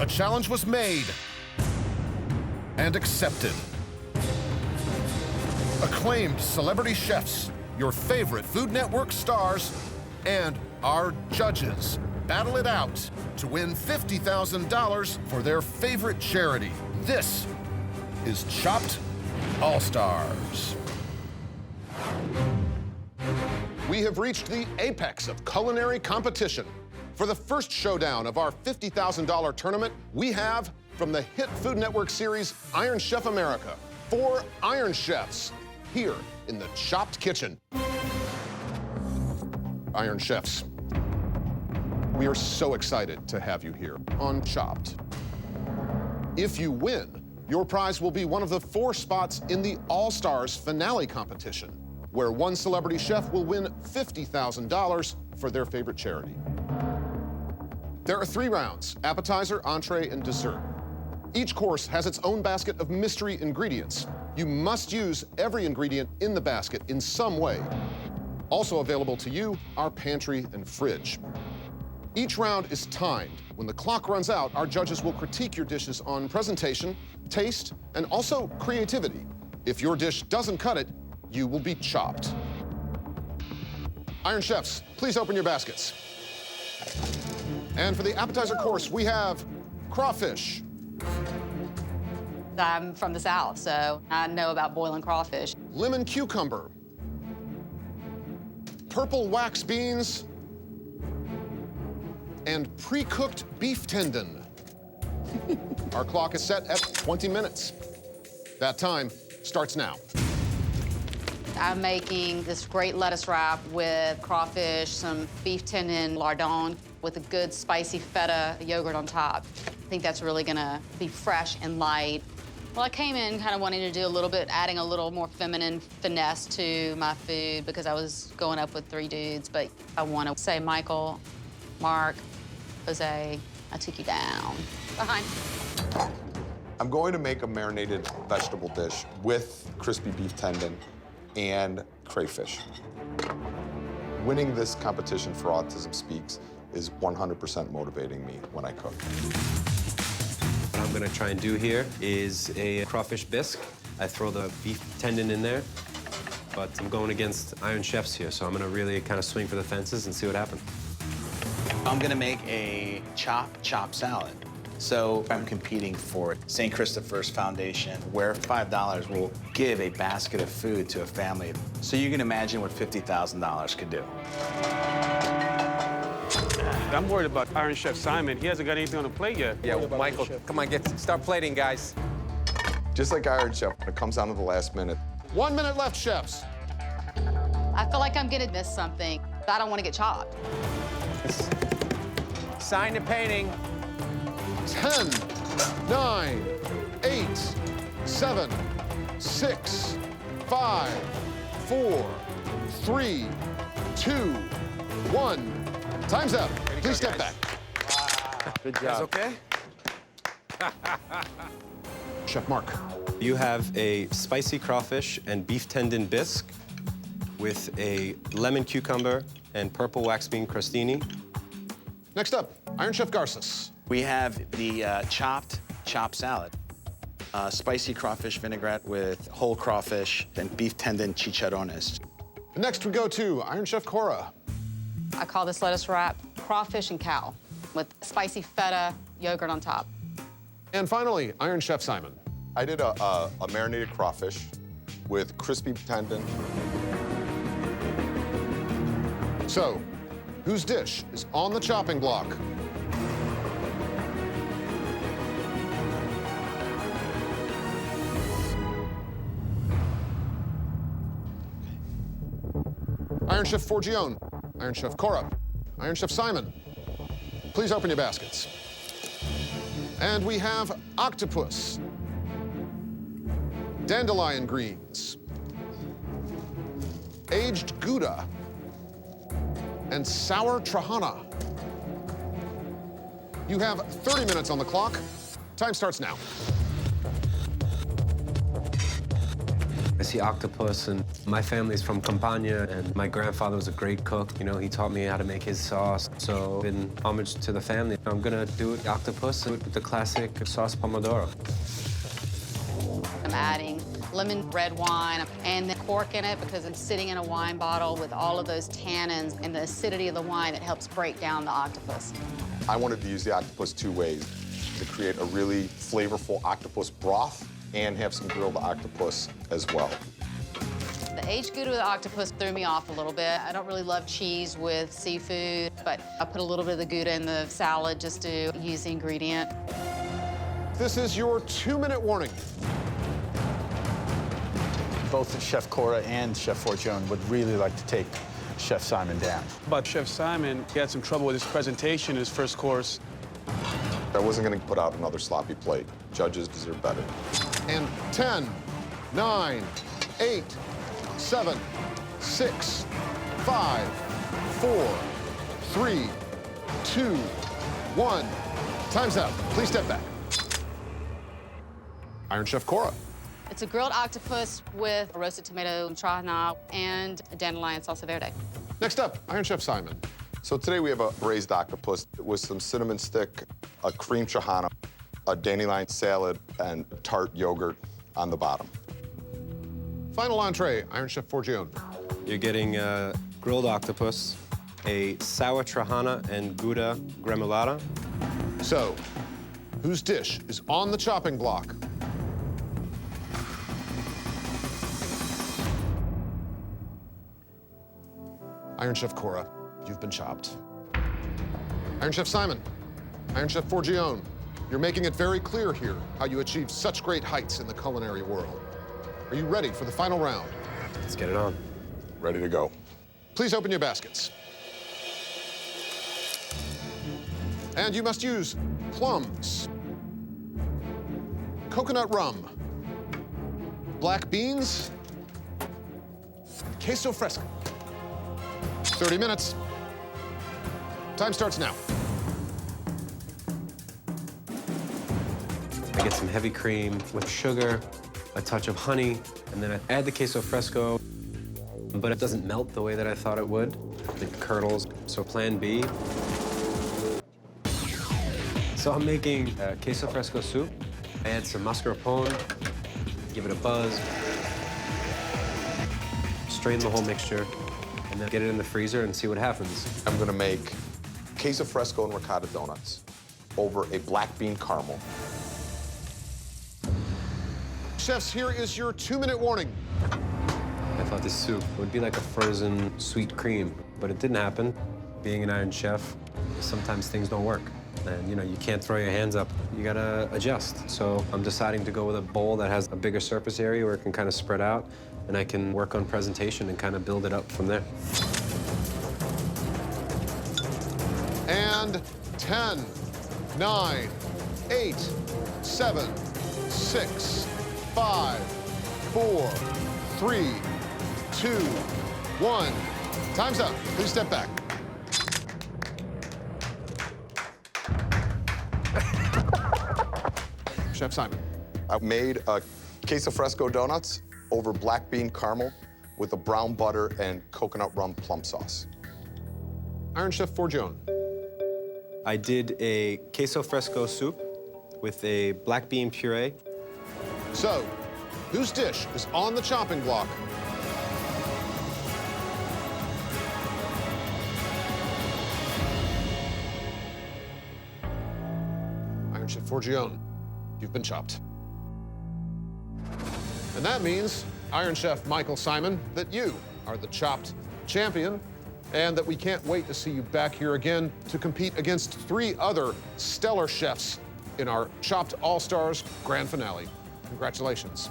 challenge was made and accepted. Acclaimed celebrity chefs, your favorite Food Network stars, and our judges battle it out to win $50,000 for their favorite charity. This is Chopped All-Stars. We have reached the apex of culinary competition. For the first showdown of our $50,000 tournament, we have, from the hit Food Network series Iron Chef America, 4 Iron Chefs here in the Chopped Kitchen. Iron Chefs, we are so excited to have you here on Chopped. If you win, your prize will be one of the 4 spots in the All-Stars finale competition, where one celebrity chef will win $50,000 for their favorite charity. There are 3 rounds: appetizer, entree, and dessert. Each course has its own basket of mystery ingredients. You must use every ingredient in the basket in some way. Also available to you are pantry and fridge. Each round is timed. When the clock runs out, our judges will critique your dishes on presentation, taste, and also creativity. If your dish doesn't cut it, you will be chopped. Iron Chefs, please open your baskets. And for the appetizer course, we have crawfish. I'm from the South, so I know about boiling crawfish. Lemon cucumber. Purple wax beans. And pre-cooked beef tendon. Our clock is set at 20 minutes. That time starts now. I'm making this great lettuce wrap with crawfish, some beef tendon lardon with a good spicy feta yogurt on top. I think that's really gonna be fresh and light. Well, I came in kind of wanting to do a little bit, adding a little more feminine finesse to my food because I was going up with 3 dudes, but I want to say Michael, Marc, Jose, I took you down. Behind. I'm going to make a marinated vegetable dish with crispy beef tendon and crayfish. Winning this competition for Autism Speaks is 100% motivating me when I cook. What I'm gonna try and do here is a crawfish bisque. I throw the beef tendon in there, but I'm going against Iron Chefs here, so I'm gonna really kind of swing for the fences and see what happens. I'm gonna make a chop salad. So I'm competing for St. Christopher's Foundation, where $5 will give a basket of food to a family. So you can imagine what $50,000 could do. I'm worried about Iron Chef Symon. He hasn't got anything on the plate yet. Yeah, Michael, come on, start plating, guys. Just like Iron Chef, when it comes down to the last minute. 1 minute left, chefs. I feel like I'm gonna miss something. I don't want to get chopped. Sign the painting. 10, 9, 8, 7, 6, 5, 4, 3, 2, 1. Time's up. Please step back. Good job. Okay? Chef Marc. You have a spicy crawfish and beef tendon bisque with a lemon cucumber and purple wax bean crostini. Next up, Iron Chef Garces. We have the chopped salad. Spicy crawfish vinaigrette with whole crawfish and beef tendon chicharrones. Next we go to Iron Chef Cora. I call this lettuce wrap crawfish and cow with spicy feta yogurt on top. And finally, Iron Chef Symon. I did a marinated crawfish with crispy tendon. So, whose dish is on the chopping block? Iron Chef Forgione, Iron Chef Cora, Iron Chef Symon. Please open your baskets. And we have octopus, dandelion greens, aged gouda, and sour trahana. You have 30 minutes on the clock. Time starts now. I see octopus and My family's from Campania, and my grandfather was a great cook. You know, he taught me how to make his sauce. So in homage to the family, I'm gonna do octopus with the classic sauce pomodoro. I'm adding lemon red wine and the cork in it because it's sitting in a wine bottle with all of those tannins and the acidity of the wine that helps break down the octopus. I wanted to use the octopus two ways, to create a really flavorful octopus broth and have some grilled octopus as well. The aged gouda of the octopus threw me off a little bit. I don't really love cheese with seafood, but I put a little bit of the gouda in the salad just to use the ingredient. This is your 2-minute warning. Both Chef Cora and Chef Forgione would really like to take Chef Symon down. But Chef Symon, he had some trouble with his presentation, his first course. I wasn't going to put out another sloppy plate. Judges deserve better. And 10, 9, 8, 7, 6, 5, 4, 3, 2, 1. Time's up. Please step back. Iron Chef Cora. It's a grilled octopus with a roasted tomato trahana and a dandelion salsa verde. Next up, Iron Chef Symon. So today we have a braised octopus with some cinnamon stick, a cream trahana, a dandelion salad, and tart yogurt on the bottom. Final entree, Iron Chef Forgione. You're getting grilled octopus, a sour trahana and gouda gremolata. So, whose dish is on the chopping block? Iron Chef Cora, you've been chopped. Iron Chef Symon, Iron Chef Forgione, you're making it very clear here how you achieved such great heights in the culinary world. Are you ready for the final round? Let's get it on. Ready to go. Please open your baskets. And you must use plums, coconut rum, black beans, queso fresco. 30 minutes. Time starts now. I get some heavy cream with sugar, a touch of honey, and then I add the queso fresco, but it doesn't melt the way that I thought it would. It curdles. So plan B. So I'm making a queso fresco soup. I add some mascarpone, give it a buzz, strain the whole mixture, and then get it in the freezer and see what happens. I'm gonna make queso fresco and ricotta donuts over a black bean caramel. Chefs, here is your 2-minute warning. I thought this soup would be like a frozen sweet cream, but it didn't happen. Being an Iron Chef, sometimes things don't work. And you know, you can't throw your hands up. You gotta adjust. So I'm deciding to go with a bowl that has a bigger surface area where it can kind of spread out, and I can work on presentation and kind of build it up from there. And 10, 9, 8, 7, 6, 5, 4, 3, 2, 1. Time's up. Please step back. Chef Symon. I made a queso fresco donuts over black bean caramel with a brown butter and coconut rum plum sauce. Iron Chef Forgione. I did a queso fresco soup with a black bean puree. So, whose dish is on the chopping block? Iron Chef Forgione, you've been chopped. And that means, Iron Chef Michael Symon, that you are the chopped champion, and that we can't wait to see you back here again to compete against 3 other stellar chefs in our Chopped All-Stars Grand Finale. Congratulations.